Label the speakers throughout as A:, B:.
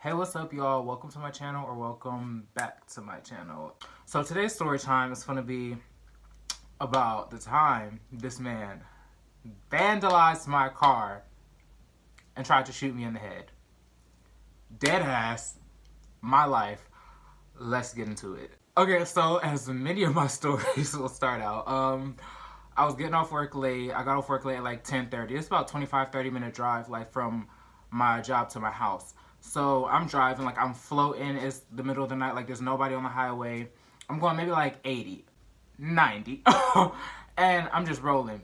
A: Hey, what's up, y'all? Welcome to my channel, or welcome back to my channel. So today's story time is going to be about the time this man vandalized my car and tried to shoot me in the head. Dead ass, my life. Let's get into it. Okay, so as many of my stories will start out, I was getting off work late. I got off work late at like 10:30. It's about 25-30 minute drive, like from my job to my house. So I'm driving, like I'm floating. It's the middle of the night, like there's nobody on the highway. I'm going maybe like 80, 90, and I'm just rolling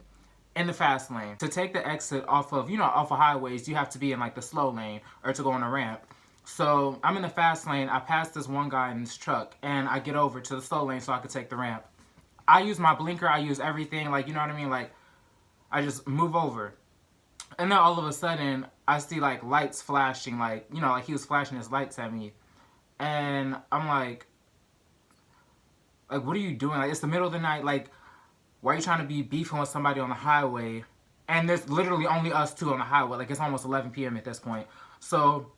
A: in the fast lane. To take the exit off of, off of highways, you have to be in like the slow lane or to go on a ramp. So I'm in the fast lane. I pass this one guy in his truck, and I get over to the slow lane so I could take the ramp. I use my blinker, I use everything, like, you know what I mean? Like, I just move over. And then all of a sudden, I see, like, lights flashing, like, like he was flashing his lights at me. And I'm like, what are you doing? Like, it's the middle of the night, like, why are you trying to be beefing with somebody on the highway? And there's literally only us two on the highway, like, it's almost 11 p.m. at this point. So,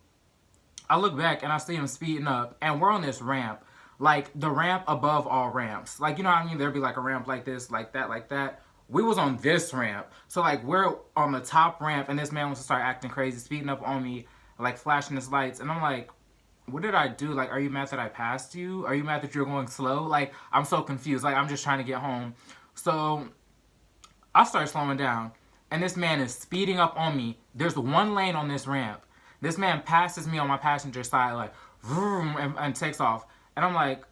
A: I look back, and I see him speeding up, and we're on this ramp. Like, the ramp above all ramps. Like, you know what I mean? There'd be, like, a ramp like this, like that, like that. We was on this ramp. So, like, we're on the top ramp, and this man wants to start acting crazy, speeding up on me, like, flashing his lights. And I'm like, what did I do? Like, are you mad that I passed you? Are you mad that you're going slow? Like, I'm so confused. Like, I'm just trying to get home. So, I start slowing down, and this man is speeding up on me. There's one lane on this ramp. This man passes me on my passenger side, like, vroom, and takes off. And I'm like,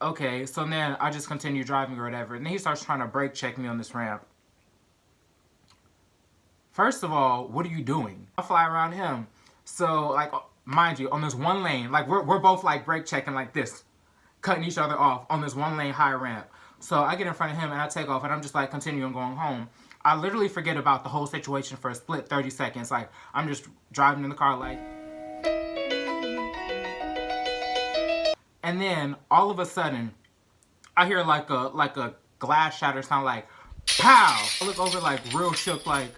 A: okay. So then I just continue driving or whatever. And then he starts trying to brake check me on this ramp. First of all, what are you doing? I fly around him. So, like, mind you, on this one lane, like, we're both, like, brake checking like this, cutting each other off on this one lane high ramp. So I get in front of him and I take off, and I'm just, like, continuing going home. I literally forget about the whole situation for a split 30 seconds. Like, I'm just driving in the car, like. And then, all of a sudden, I hear like a glass shatter sound, like, pow! I look over, like, real shook, like,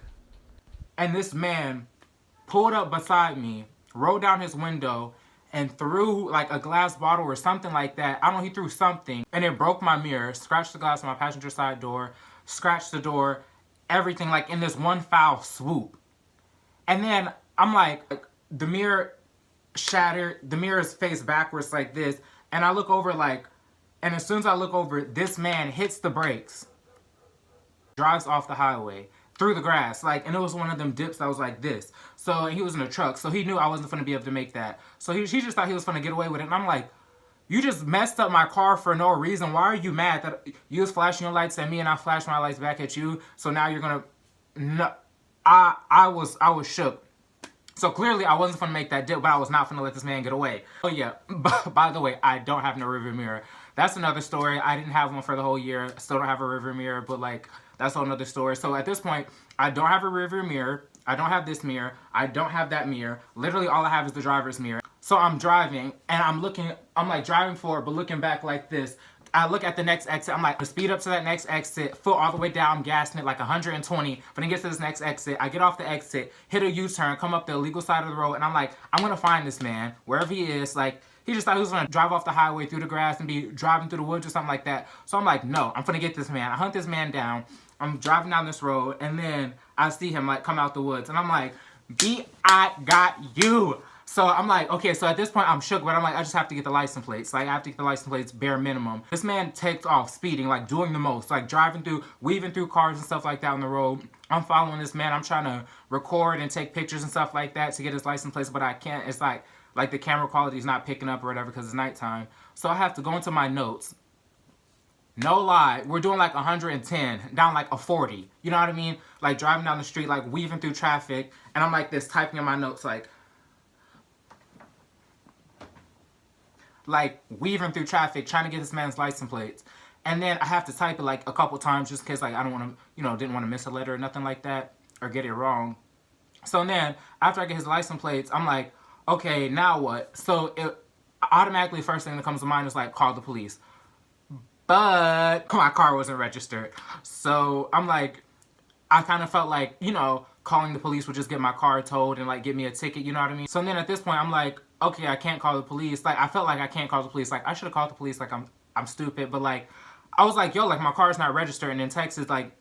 A: and this man pulled up beside me, rolled down his window, and threw, like, a glass bottle or something like that. I don't know, he threw something, and it broke my mirror, scratched the glass on my passenger side door, scratched the door, everything, like, in this one foul swoop. And then, I'm like, the mirror shattered, the mirror is faced backwards like this, and I look over, like, and as soon as I look over, this man hits the brakes, drives off the highway, through the grass, like, and it was one of them dips that was like this. So, he was in a truck, so he knew I wasn't going to be able to make that. So, he just thought he was going to get away with it, and I'm like, you just messed up my car for no reason. Why are you mad that you was flashing your lights at me and I flashed my lights back at you? So now you're going to, no, I was shook. So clearly I wasn't going to make that dip, but I was not going to let this man get away. Oh yeah, by the way, I don't have no rearview mirror. That's another story. I didn't have one for the whole year. Still don't have a rearview mirror, but like, that's a whole nother story. So at this point, I don't have a rearview mirror. I don't have this mirror. I don't have that mirror. Literally all I have is the driver's mirror. So I'm driving, and I'm like driving forward, but looking back like this. I look at the next exit, I'm like, speed up to that next exit, foot all the way down, I'm gassing it like 120. When it gets to this next exit, I get off the exit, hit a U-turn, come up the illegal side of the road, and I'm like, I'm gonna find this man, wherever he is. Like, he just thought he was gonna drive off the highway through the grass and be driving through the woods or something like that. So I'm like, no, I'm gonna get this man. I hunt this man down, I'm driving down this road, and then I see him like come out the woods, and I'm like, I got you. So I'm like, okay, so at this point I'm shook, but I'm like, I just have to get the license plates. Like, I have to get the license plates bare minimum. This man takes off speeding, like doing the most, like driving through, weaving through cars and stuff like that on the road. I'm following this man. I'm trying to record and take pictures and stuff like that to get his license plates, but I can't. It's like the camera quality is not picking up or whatever because it's nighttime. So I have to go into my notes. No lie, we're doing like 110, down like a 40. You know what I mean? Like driving down the street, like weaving through traffic, and I'm like this, typing in my notes, like weaving through traffic, trying to get this man's license plates. And then I have to type it like a couple times just because like I don't want to, didn't want to miss a letter or nothing like that or get it wrong. So then after I get his license plates, I'm like, okay, now what? So it automatically, first thing that comes to mind is like, call the police. But my car wasn't registered. So I'm like, I kind of felt like, calling the police would just get my car towed and like get me a ticket, you know what I mean? So then at this point I'm like, okay, I can't call the police. Like I felt like I can't call the police. Like I should have called the police. Like I'm stupid. But like I was like, yo, like my car's not registered. And in Texas, like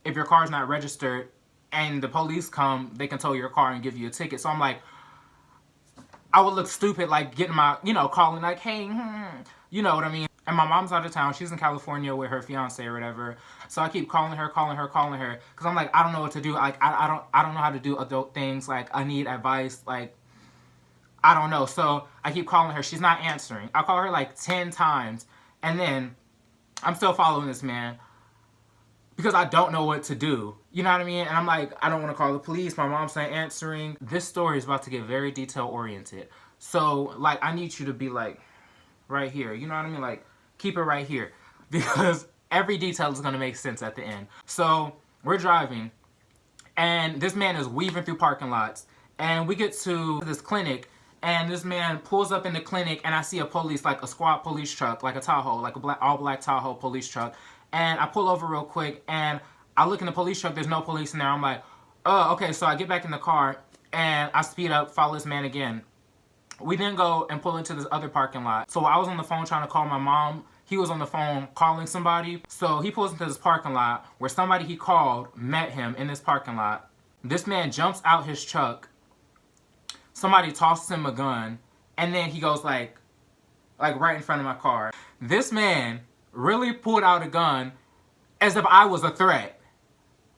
A: if your car's not registered and the police come, they can tow your car and give you a ticket. So I'm like, I would look stupid like getting my, you know, calling like, hey, you know what I mean? And my mom's out of town. She's in California with her fiance or whatever. So I keep calling her. Because I'm like, I don't know what to do. Like, I don't know how to do adult things. Like, I need advice. Like, I don't know. So I keep calling her. She's not answering. I call her like 10 times. And then I'm still following this man because I don't know what to do. You know what I mean? And I'm like, I don't want to call the police. My mom's not answering. This story is about to get very detail oriented. So, like, I need you to be like right here. You know what I mean? Like, keep it right here because every detail is going to make sense at the end. So we're driving and this man is weaving through parking lots and we get to this clinic and this man pulls up in the clinic and I see a police, like a squad police truck, like a Tahoe, like a all black Tahoe police truck. And I pull over real quick and I look in the police truck, there's no police in there. I'm like, oh, okay. So I get back in the car and I speed up, follow this man again. We then go and pull into this other parking lot. So I was on the phone trying to call my mom. He was on the phone calling somebody. So he pulls into this parking lot where somebody he called met him in this parking lot. This man jumps out his truck. Somebody tosses him a gun. And then he goes like right in front of my car. This man really pulled out a gun as if I was a threat.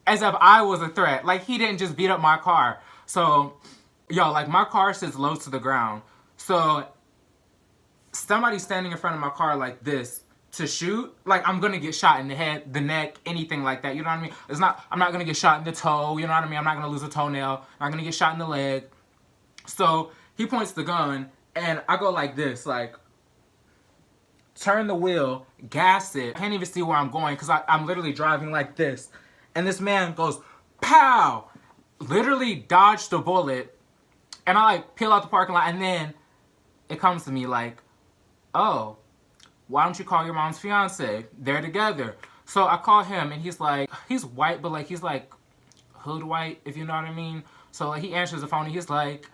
A: As if I was a threat. Like he didn't just beat up my car. So, yo, like my car sits low to the ground. So somebody standing in front of my car like this to shoot, like I'm gonna get shot in the head, the neck, anything like that. You know what I mean? I'm not gonna get shot in the toe. You know what I mean? I'm not gonna lose a toenail. I'm not gonna get shot in the leg. So he points the gun and I go like this, like turn the wheel, gas it. I can't even see where I'm going because I'm literally driving like this. And this man goes, pow! Literally dodged the bullet. And I like peel out the parking lot and then it comes to me like, oh, why don't you call your mom's fiance? They're together. So I call him and he's like, he's white, but like he's like hood white, if you know what I mean. So like, he answers the phone and he's like,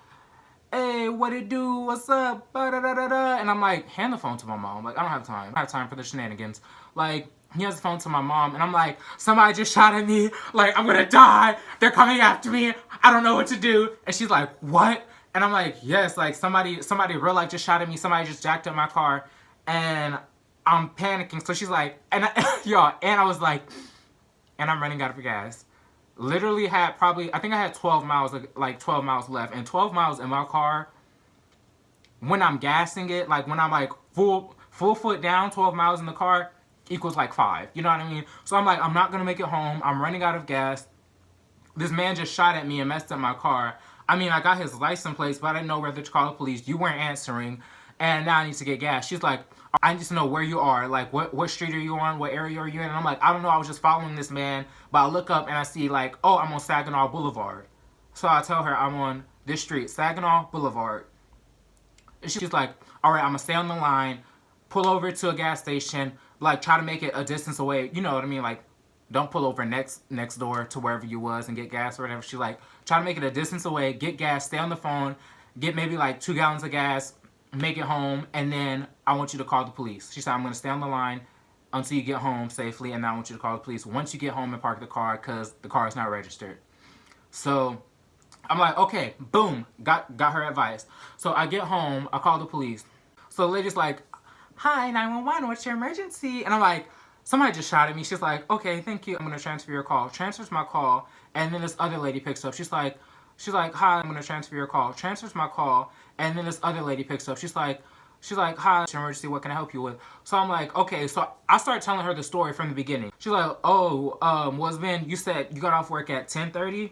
A: hey, what it do? What's up? Ba-da-da-da-da. And I'm like, hand the phone to my mom. Like, I don't have time. I don't have time for the shenanigans. Like, he has the phone to my mom and I'm like, somebody just shot at me. Like, I'm gonna die. They're coming after me. I don't know what to do. And she's like, what? And I'm like, yes, like somebody real life just shot at me. Somebody just jacked up my car. And I'm panicking. So she's like, and I was like, and I'm running out of gas. Literally had probably, I think I had 12 miles, like 12 miles left. And 12 miles in my car, when I'm gassing it, like when I'm like full foot down, 12 miles in the car equals like 5. You know what I mean? So I'm like, I'm not going to make it home. I'm running out of gas. This man just shot at me and messed up my car. I mean, I got his license plates, but I didn't know whether to call the police. You weren't answering. And now I need to get gas. She's like, I need to know where you are. Like, what street are you on? What area are you in? And I'm like, I don't know. I was just following this man. But I look up and I see like, oh, I'm on Saginaw Boulevard. So I tell her I'm on this street, Saginaw Boulevard. And she's like, all right, I'm going to stay on the line, pull over to a gas station, like try to make it a distance away. You know what I mean? Like, don't pull over next door to wherever you was and get gas or whatever. She's like, try to make it a distance away, get gas, stay on the phone, get maybe like 2 gallons of gas, make it home, and then I want you to call the police. She said, I'm going to stay on the line until you get home safely, and then I want you to call the police once you get home and park the car because the car is not registered. So I'm like, okay, boom, got her advice. So I get home, I call the police. So the lady's like, hi, 911, what's your emergency? And I'm like, somebody just shot at me. She's like, okay, thank you. I'm going to transfer your call. Transfers my call, and then this other lady picks up. She's like, hi, I'm going to transfer your call. Transfers my call, and then this other lady picks up. She's like, hi, it's your emergency. What can I help you with? So I'm like, okay. So I start telling her the story from the beginning. She's like, oh, Ben, you said you got off work at 10:30?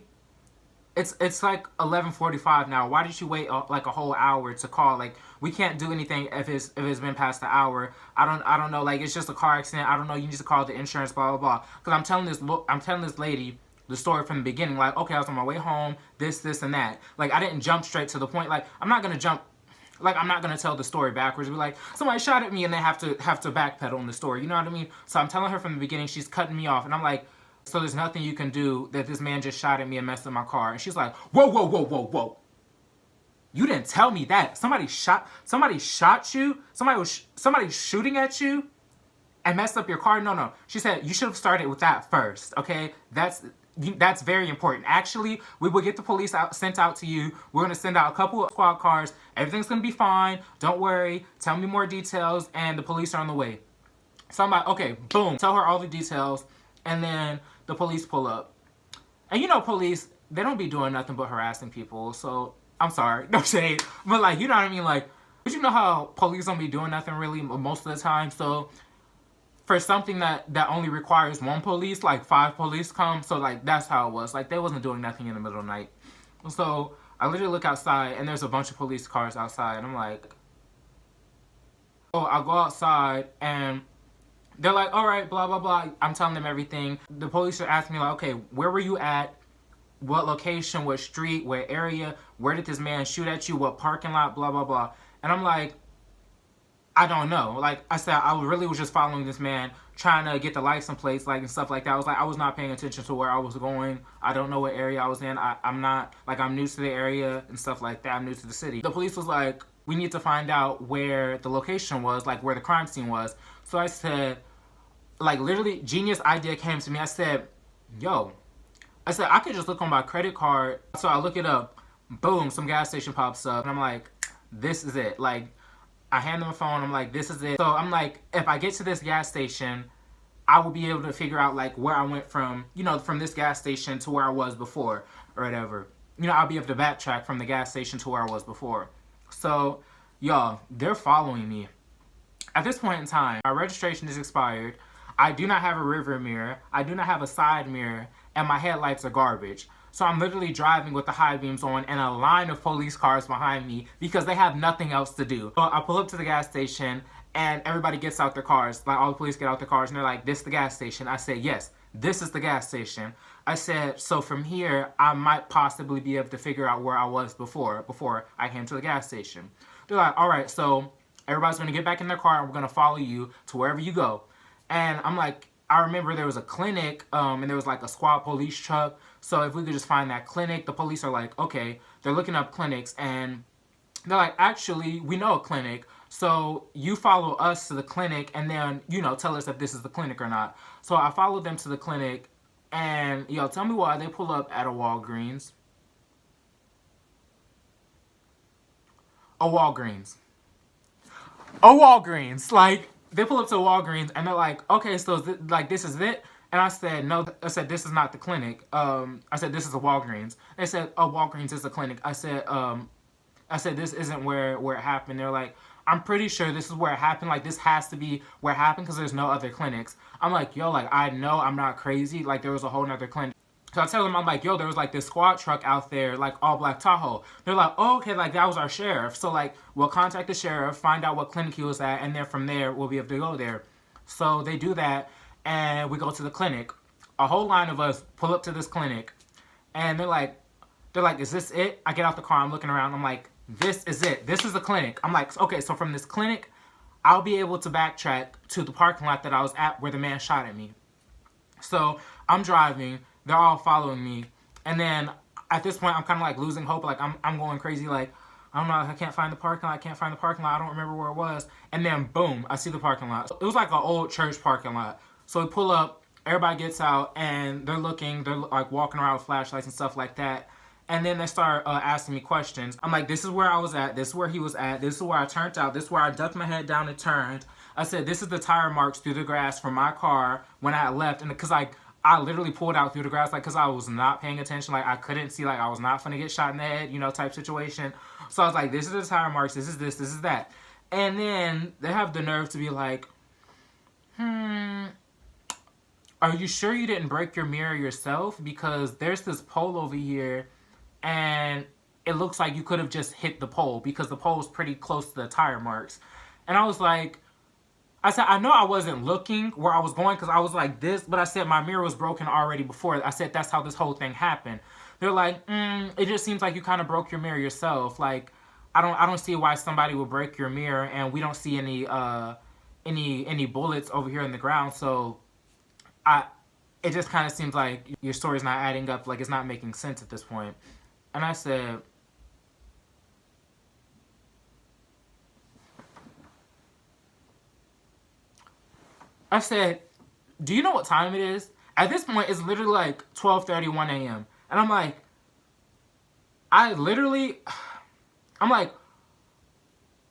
A: It's like 11:45 now. Why did you wait like a whole hour to call? Like, we can't do anything if it's been past the hour. I don't know. Like, it's just a car accident. I don't know. You need to call the insurance. Blah blah blah. Because I'm telling this lady the story from the beginning. Like, okay, I was on my way home. This and that. Like, I didn't jump straight to the point. Like, I'm not gonna jump. Like, I'm not gonna tell the story backwards. Be like, somebody shot at me, and they have to backpedal on the story. You know what I mean? So I'm telling her from the beginning. She's cutting me off, and I'm like, So there's nothing you can do, that this man just shot at me and messed up my car. And she's like, whoa, whoa, whoa, whoa, whoa. You didn't tell me that. Somebody shot you? Somebody shooting at you and messed up your car? No. She said, you should have started with that first, okay? That's very important. Actually, we will get the police sent out to you. We're going to send out a couple of squad cars. Everything's going to be fine. Don't worry. Tell me more details, and the police are on the way. So I'm like, okay, boom. Tell her all the details, and then the police pull up. And you know, police, they don't be doing nothing but harassing people. So I'm sorry, no shade, but like, you know what I mean? Like, but you know how police don't be doing nothing really most of the time. So for something that only requires one police, like 5 police come. So like, that's how it was. Like, they wasn't doing nothing in the middle of the night. So I literally look outside, and there's a bunch of police cars outside. And I'm like, oh, I'll go outside, and they're like, all right, blah, blah, blah. I'm telling them everything. The police are asking me like, okay, where were you at? What location, what street, what area? Where did this man shoot at you? What parking lot? Blah, blah, blah. And I'm like, I don't know. Like I said, I really was just following this man, trying to get the license plates, like, and stuff like that. I was like, I was not paying attention to where I was going. I don't know what area I was in. I'm not, like, I'm new to the area and stuff like that. I'm new to the city. The police was like, we need to find out where the location was, like where the crime scene was. So I said, like, literally, genius idea came to me. I said, yo, I could just look on my credit card. So I look it up. Boom, some gas station pops up. And I'm like, this is it. Like, I hand them a phone. I'm like, this is it. So I'm like, if I get to this gas station, I will be able to figure out, like, where I went from, you know, from this gas station to where I was before or whatever. You know, I'll be able to backtrack from the gas station to where I was before. So, y'all, they're following me. At this point in time, my registration is expired. I do not have a rear mirror. I do not have a side mirror. And my headlights are garbage. So I'm literally driving with the high beams on and a line of police cars behind me because they have nothing else to do. So I pull up to the gas station, and everybody gets out their cars. Like, all the police get out their cars, and they're like, this is the gas station. I said, yes, this is the gas station. I said, so from here, I might possibly be able to figure out where I was before I came to the gas station. They're like, all right, so everybody's going to get back in their car, and we're going to follow you to wherever you go. And I'm like, I remember there was a clinic, and there was like a squad police truck. So if we could just find that clinic, the police are like, okay, they're looking up clinics, and they're like, actually, we know a clinic. So you follow us to the clinic, and then, you know, tell us if this is the clinic or not. So I followed them to the clinic, and, yo, tell me why they pull up at a Walgreens. A Walgreens. A Walgreens. Like, they pull up to Walgreens, and they're like, okay, so this is it? And I said, no. I said, this is not the clinic. I said, this is a Walgreens. They said, oh, Walgreens is a clinic. I said, this isn't where it happened. They're like, I'm pretty sure this is where it happened. Like, this has to be where it happened because there's no other clinics. I'm like, yo, like, I know I'm not crazy. Like, there was a whole nother clinic. So I tell them, I'm like, yo, there was like this squad truck out there, like all black Tahoe. They're like, oh, okay, like that was our sheriff. So like, we'll contact the sheriff, find out what clinic he was at, and then from there, we'll be able to go there. So they do that, and we go to the clinic. A whole line of us pull up to this clinic, and they're like, is this it? I get out the car, I'm looking around, I'm like, this is it. This is the clinic. I'm like, okay, so from this clinic, I'll be able to backtrack to the parking lot that I was at where the man shot at me. So I'm driving. They're all following me. And then at this point, I'm kind of like losing hope. Like, I'm going crazy. Like, I don't know. I can't find the parking lot. I can't find the parking lot. I don't remember where it was. And then, boom, I see the parking lot. It was like an old church parking lot. So we pull up. Everybody gets out. And they're looking. They're like walking around with flashlights and stuff like that. And then they start asking me questions. I'm like, this is where I was at. This is where he was at. This is where I turned out. This is where I ducked my head down and turned. I said, this is the tire marks through the grass from my car when I left. And because I literally pulled out through the grass, like, because I was not paying attention. Like, I couldn't see, like, I was not finna get shot in the head, you know, type situation. So I was like, this is the tire marks, this is that. And then they have the nerve to be like, are you sure you didn't break your mirror yourself? Because there's this pole over here, and it looks like you could have just hit the pole, because the pole is pretty close to the tire marks. And I was like, I said, I know I wasn't looking where I was going because I was like this, but I said my mirror was broken already before. I said, that's how this whole thing happened. They're like, it just seems like you kind of broke your mirror yourself. Like, I don't see why somebody would break your mirror, and we don't see any bullets over here in the ground. So I it just kind of seems like your story's not adding up, like it's not making sense at this point. And I said, do you know what time it is? At this point, it's literally like 12:31 a.m. And I'm like, I'm like,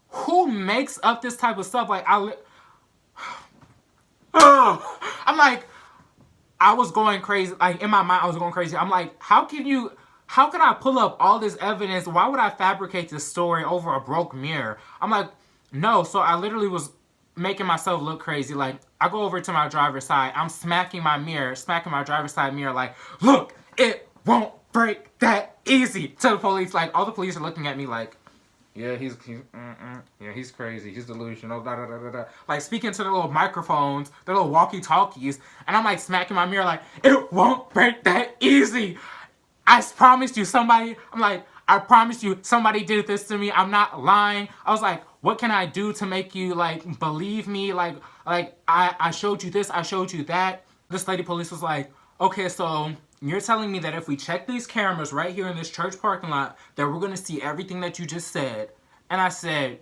A: who makes up this type of stuff? Like, I'm like, I was going crazy. Like, in my mind, I was going crazy. I'm like, how can I pull up all this evidence? Why would I fabricate this story over a broke mirror? I'm like, no. So I literally was making myself look crazy. Like, I go over to my driver's side. I'm smacking my driver's side mirror. Like, look, it won't break that easy. To the police. Like, all the police are looking at me like, yeah, he's crazy. He's delusional. Da, da, da, da, da. Like, speaking to the little microphones, the little walkie-talkies, and I'm like smacking my mirror like, it won't break that easy. I promised you I promised you somebody did this to me. I'm not lying. I was like, what can I do to make you like believe me? Like I showed you this, I showed you that. This lady police was like, okay, so you're telling me that if we check these cameras right here in this church parking lot, that we're gonna see everything that you just said. And I said,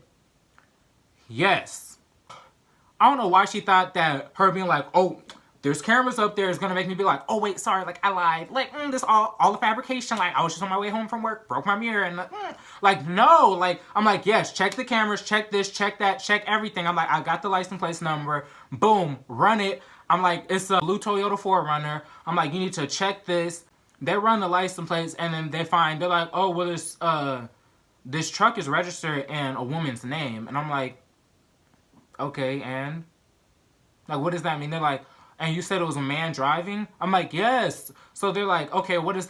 A: yes. I don't know why she thought that her being like, oh, there's cameras up there is gonna make me be like, oh wait, sorry, like I lied. Like, this all the fabrication. Like, I was just on my way home from work, broke my mirror, and like, no. Like, I'm like, yes, check the cameras, check this, check that, check everything. I'm like, I got the license plate number, boom, run it. I'm like, it's a blue Toyota 4Runner. I'm like, you need to check this. They run the license plates, and then they're like, oh, well, this truck is registered in a woman's name. And I'm like, okay, and like, what does that mean? They're like, and you said it was a man driving? I'm like, yes. So they're like, okay, what did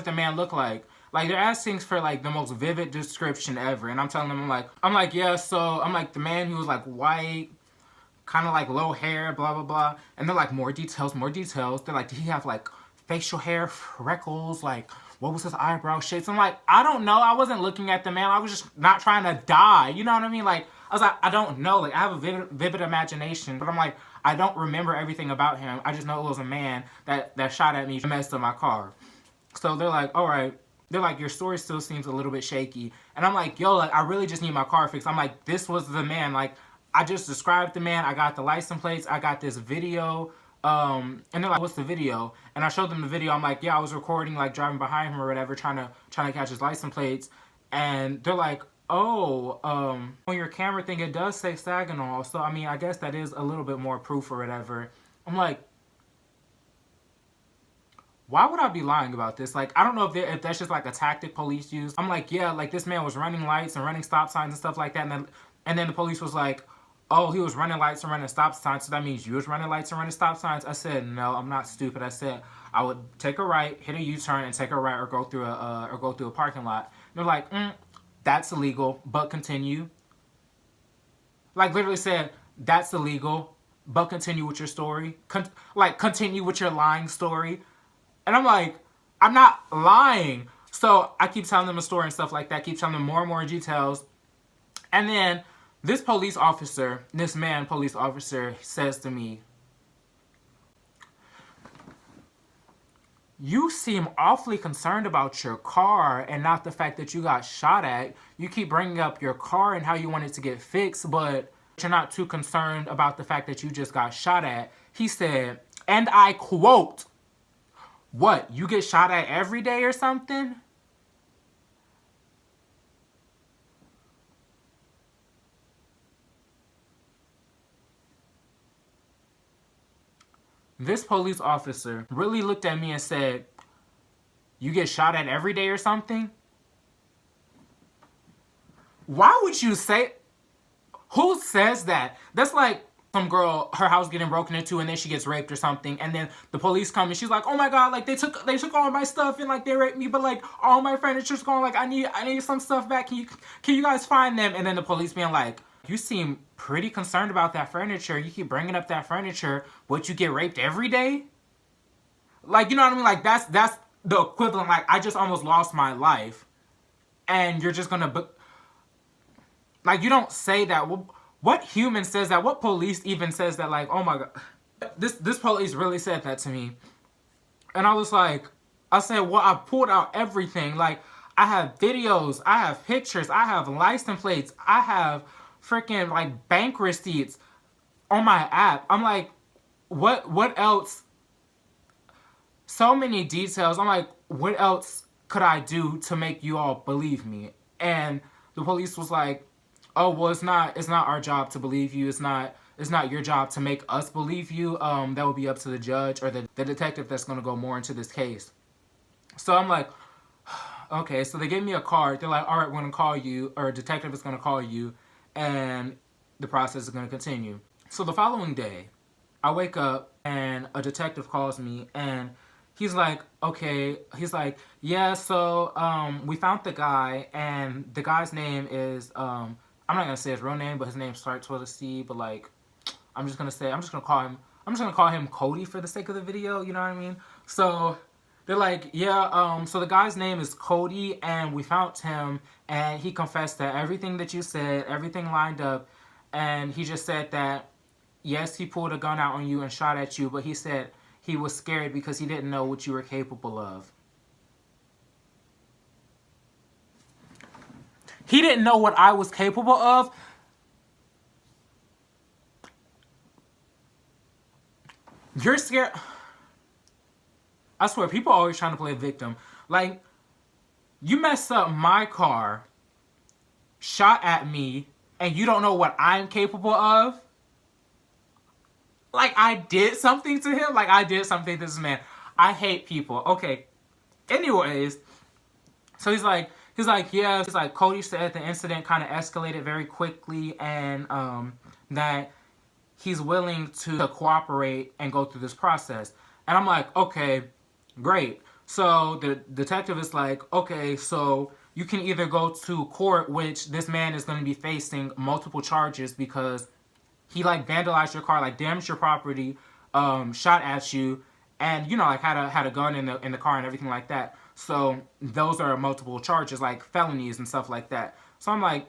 A: the man look like? Like, they're asking for like the most vivid description ever. And I'm telling them, I'm like, yeah, so I'm like, the man who was like white, kind of like low hair, blah, blah, blah. And they're like, more details, more details. They're like, did he have like facial hair, freckles? Like, what was his eyebrow shapes? I'm like, I don't know. I wasn't looking at the man. I was just not trying to die. You know what I mean? Like, I was like, I don't know. Like, I have a vivid imagination. But I'm like, I don't remember everything about him. I just know it was a man that shot at me and messed up my car. So they're like, all right. They're like, your story still seems a little bit shaky. And I'm like, yo, like, I really just need my car fixed. I'm like, this was the man. Like, I just described the man. I got the license plates. I got this video. And they're like, what's the video? And I showed them the video. I'm like, yeah, I was recording, like, driving behind him or whatever, trying to catch his license plates. And they're like, oh, on your camera thing, it does say Saginaw. So, I mean, I guess that is a little bit more proof or whatever. I'm like, why would I be lying about this? Like, I don't know if that's just like a tactic police use. I'm like, yeah, like this man was running lights and running stop signs and stuff like that. And then the police was like, oh, he was running lights and running stop signs, so that means you was running lights and running stop signs? I said, no, I'm not stupid. I said, I would take a right, hit a U-turn, and take a right or go through a parking lot. And they're like, that's illegal, but continue. Like, literally said, that's illegal, but continue with your story. Continue with your lying story. And I'm like, I'm not lying. So I keep telling them a story and stuff like that, keep telling them more and more details. And then this police officer says to me, you seem awfully concerned about your car and not the fact that you got shot at. You keep bringing up your car and how you want it to get fixed, but you're not too concerned about the fact that you just got shot at. He said, and I quote, what, you get shot at every day or something? This police officer really looked at me and said, you get shot at every day or something? Why would you say... Who says that? That's like some girl, her house getting broken into and then she gets raped or something, and then the police come and she's like, oh my god, like they took all my stuff and like they raped me, but like all my furniture's gone, like I need some stuff back. Can you guys find them? And then the police being like, you seem pretty concerned about that furniture. You keep bringing up that furniture, but you get raped every day? Like, you know what I mean? Like, that's the equivalent. Like, I just almost lost my life. And you're just gonna... Like, you don't say that. What human says that? What police even says that? Like, oh my god. This police really said that to me. And I was like, I said, well, I pulled out everything. Like, I have videos, I have pictures, I have license plates, I have freaking like bank receipts on my app. I'm like, what else? So many details. I'm like, what else could I do to make you all believe me? And the police was like, oh, well, it's not our job to believe you. It's not your job to make us believe you. That would be up to the judge or the detective that's going to go more into this case. So I'm like, okay. So they gave me a card. They're like, all right, we're going to call you, or a detective is going to call you, and the process is going to continue. So the following day, I wake up and a detective calls me, and he's like, okay, he's like, yeah, so we found the guy, and the guy's name is I'm not gonna say his real name, but his name starts with a C, but like I'm just gonna call him Cody for the sake of the video, you know what I mean? So they're like, yeah, so the guy's name is Cody, and we found him, and he confessed that everything that you said, everything lined up, and he just said that yes, he pulled a gun out on you and shot at you, but he said he was scared because he didn't know what you were capable of. He didn't know what I was capable of. You're scared. I swear, people are always trying to play a victim. Like, you messed up my car, shot at me, and you don't know what I'm capable of? Like, I did something to him? Like, I did something to this man. I hate people. Okay. Anyways, so yeah, he's like, Cody said the incident kind of escalated very quickly, and that he's willing to cooperate and go through this process. And I'm like, okay, great. So the detective is like, okay, so you can either go to court, which this man is going to be facing multiple charges because he like vandalized your car, like damaged your property, shot at you, and like had a gun in the car and everything like that. So those are multiple charges, like felonies and stuff like that. So I'm like,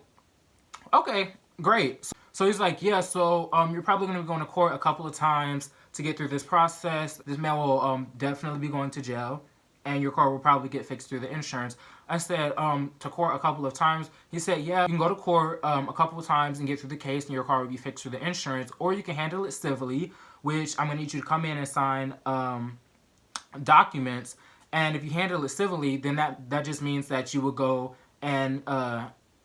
A: okay, great. So he's like, yeah, so you're probably going to be going to court a couple of times to get through this process. This man will definitely be going to jail, and your car will probably get fixed through the insurance. I said, to court a couple of times. He said, yeah, you can go to court a couple of times and get through the case, and your car will be fixed through the insurance, or you can handle it civilly, which I'm going to need you to come in and sign documents. And if you handle it civilly, then that just means that you will go and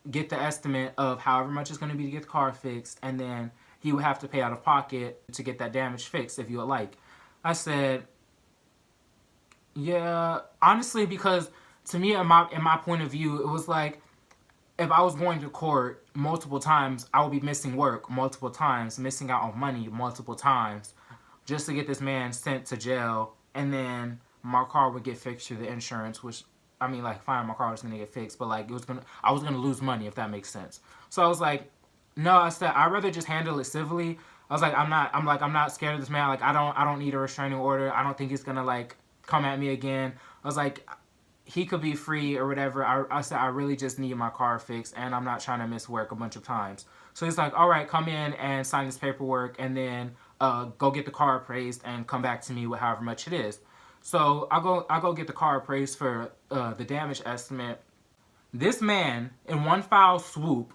A: get the estimate of however much it's going to be to get the car fixed, and then he would have to pay out of pocket to get that damage fixed if you would like. I said, yeah, honestly, because to me, in my point of view, it was like, if I was going to court multiple times, I would be missing work multiple times, missing out on money multiple times, just to get this man sent to jail, and then my car would get fixed through the insurance, which, I mean, like, fine, my car was gonna get fixed, but like, I was gonna lose money, if that makes sense. So I was like, no, I said, I'd rather just handle it civilly. I was like, I'm not scared of this man. Like, I don't need a restraining order. I don't think he's gonna like come at me again. I was like, he could be free or whatever. I said, I really just need my car fixed, and I'm not trying to miss work a bunch of times. So he's like, all right, come in and sign this paperwork, and then go get the car appraised and come back to me with however much it is. So I go get the car appraised for the damage estimate. This man, in one foul swoop,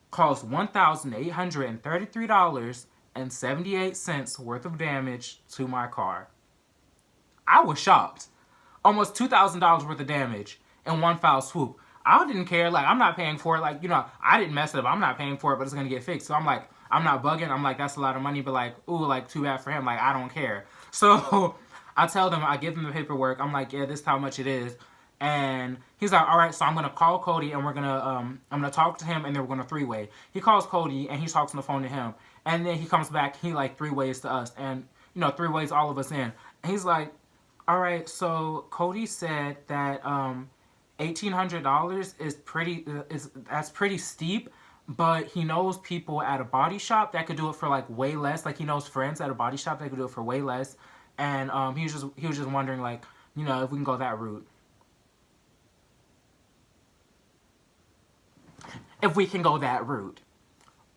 A: caused $1,833.78 worth of damage to my car. I was shocked. Almost $2,000 worth of damage in one foul swoop. I didn't care. Like, I'm not paying for it. Like, I didn't mess it up. I'm not paying for it, but it's going to get fixed. So I'm like, I'm not bugging. I'm like, that's a lot of money, but like, ooh, like, too bad for him. Like, I don't care. So I tell them, I give them the paperwork. I'm like, yeah, this is how much it is. And he's like, all right, so I'm going to call Cody, and I'm going to talk to him, and then we're going to three-way. He calls Cody, and he talks on the phone to him. And then he comes back, he like three-ways to us, and, three-ways all of us in. And he's like, all right, so Cody said that $1,800 that's pretty steep, but he knows people at a body shop that could do it for like way less. Like, he knows friends at a body shop that could do it for way less. And he was just wondering, like, if we can go that route. If we can go that route.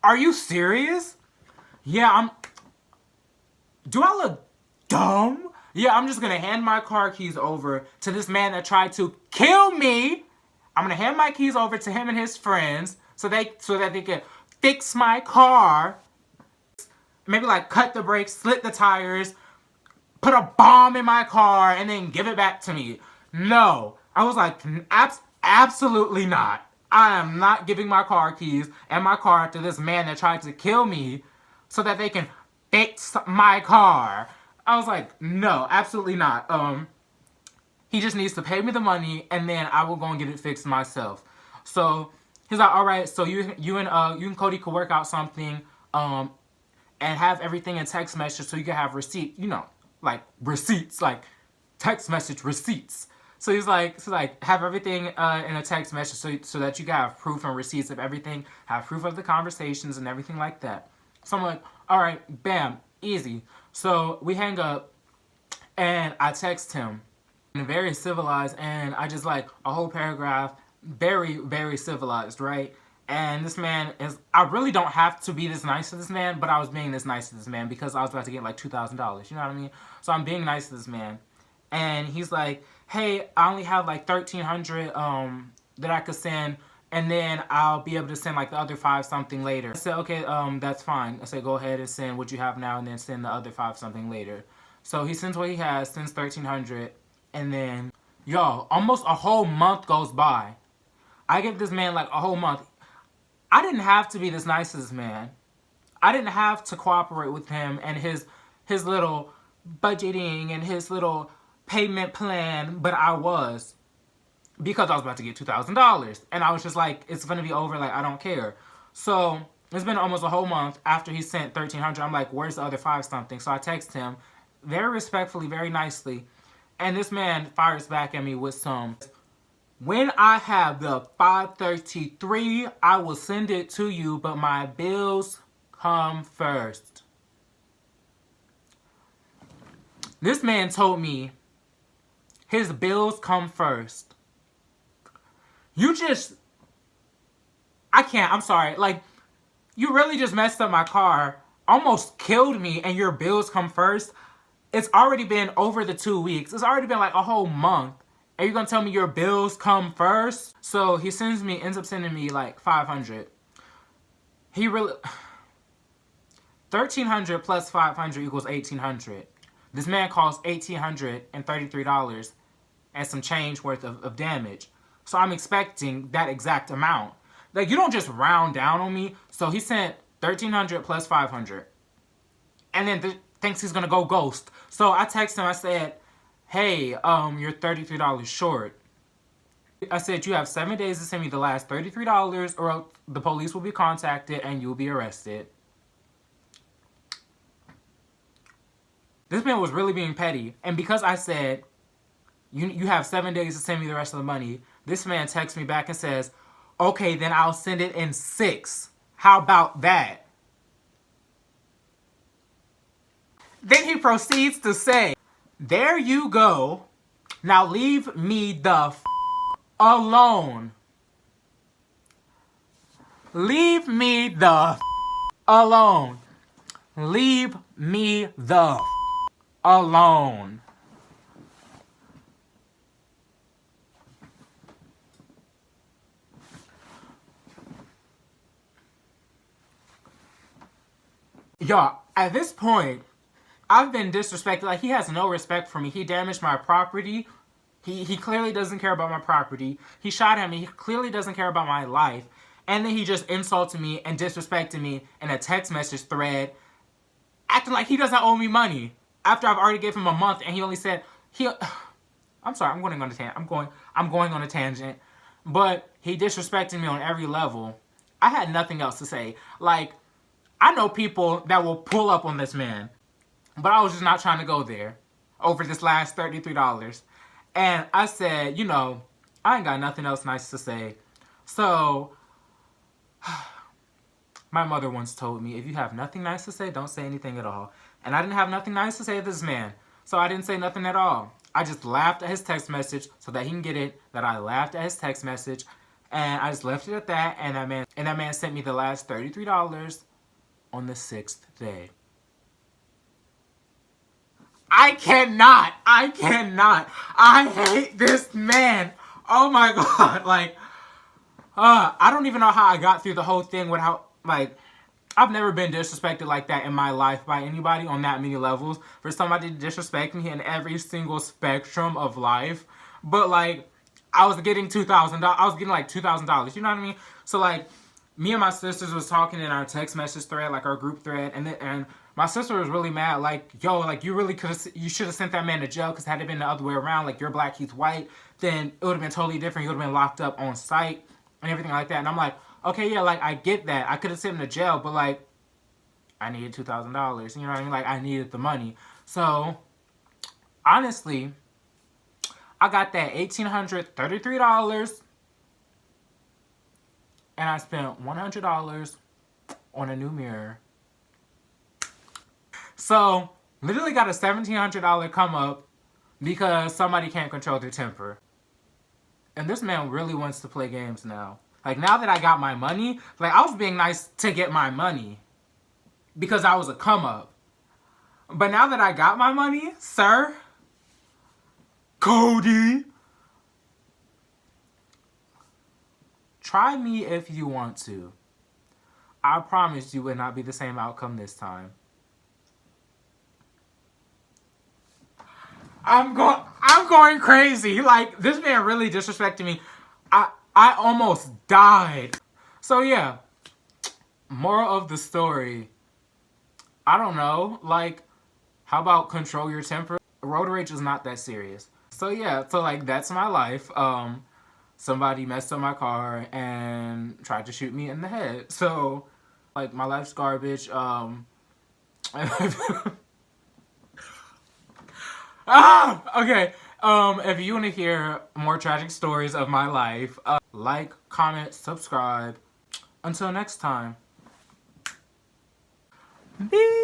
A: Are you serious? Yeah, do I look dumb? Yeah, I'm just gonna hand my car keys over to this man that tried to kill me. I'm gonna hand my keys over to him and his friends so that they can fix my car. Maybe like cut the brakes, slit the tires, put a bomb in my car, and then give it back to me. No. I was like, absolutely not. I am not giving my car keys and my car to this man that tried to kill me so that they can fix my car. I was like, no, absolutely not. He just needs to pay me the money and then I will go and get it fixed myself. So he's like, all right, so you and Cody could work out something, and have everything in text message so you can have receipt, like receipts, like text message receipts. So he's like, have everything in a text message so that you can have proof and receipts of everything, have proof of the conversations and everything like that. So I'm like, all right, bam, easy. So we hang up and I text him. Very civilized, and I just like a whole paragraph, very, very civilized, right? And this man is, I really don't have to be this nice to this man, but I was being this nice to this man because I was about to get like $2,000, you know what I mean? So I'm being nice to this man. And he's like, hey, I only have like 1,300 that I could send, and then I'll be able to send like the other 5 something later. I said, okay, that's fine. I said, go ahead and send what you have now and then send the other 5 something later. So he sends what he has, sends 1,300, and then, y'all, almost a whole month goes by. I give this man like a whole month. I didn't have to be this nice to this man. I didn't have to cooperate with him and his little budgeting and his little payment plan, but I was. Because I was about to get $2,000. And I was just like, it's going to be over, like, I don't care. So, it's been almost a whole month after he sent 1,300. I'm like, where's the other 5 something? So I text him very respectfully, very nicely. And this man fires back at me with some, when I have the 533, I will send it to you, but my bills come first. This man told me his bills come first. I'm sorry, like, you really just messed up my car, almost killed me, and your bills come first? It's already been over the 2 weeks. It's already been like a whole month. Are you gonna tell me your bills come first? So he ends up sending me like 500. He really, 1,300 plus 500 equals 1,800. This man caused $1,833 and some change worth of damage. So I'm expecting that exact amount. Like, you don't just round down on me. So he sent 1,300 plus 500. And then thinks he's gonna go ghost. So I texted him, I said, hey, you're $33 short. I said, you have 7 days to send me the last $33 or else the police will be contacted and you'll be arrested. This man was really being petty. And because I said, you have 7 days to send me the rest of the money, this man texts me back and says, okay, then I'll send it in 6. How about that? Then he proceeds to say, there you go. Now leave me the f alone. Leave me the f alone. Leave me the f alone. Y'all, at this point, I've been disrespected. Like, he has no respect for me. He damaged my property. He clearly doesn't care about my property. He shot at me. He clearly doesn't care about my life. And then he just insulted me and disrespected me in a text message thread, acting like he doesn't owe me money. After I've already gave him a month and he only said I'm sorry, I'm going on a tangent. I'm going on a tangent. But he disrespected me on every level. I had nothing else to say. Like, I know people that will pull up on this man. But I was just not trying to go there over this last $33. And I said, I ain't got nothing else nice to say. So, my mother once told me, if you have nothing nice to say, don't say anything at all. And I didn't have nothing nice to say to this man. So I didn't say nothing at all. I just laughed at his text message so that he can get it that I laughed at his text message. And I just left it at that. And that man sent me the last $33 on the 6th day. I cannot. I hate this man. Oh my god. Like, I don't even know how I got through the whole thing without, like, I've never been disrespected like that in my life by anybody on that many levels. For somebody to disrespect me in every single spectrum of life. But, like, I was getting $2,000. I was getting, like, $2,000. You know what I mean? So, like, me and my sisters was talking in our text message thread, like, our group thread. And my sister was really mad. Like, yo, like, you should have sent that man to jail. Because had it been the other way around, like, you're black, he's white, then it would have been totally different. He would have been locked up on site and everything like that. And I'm like, okay, yeah, like, I get that. I could have sent him to jail, but, like, I needed $2,000. You know what I mean? Like, I needed the money. So, honestly, I got that $1,833, and I spent $100 on a new mirror. So, literally got a $1,700 come up because somebody can't control their temper. And this man really wants to play games now. Like, now that I got my money, like, I was being nice to get my money because I was a come up. But now that I got my money, sir, Cody, try me if you want to. I promise you would not be the same outcome this time. I'm going crazy. Like, this man really disrespected me. I almost died. So yeah, moral of the story, I don't know, like, how about control your temper? Road rage is not that serious. So yeah, so like, that's my life. Somebody messed up my car and tried to shoot me in the head. So, like, my life's garbage. Okay. If you want to hear more tragic stories of my life, like, comment, subscribe. Until next time. Bye.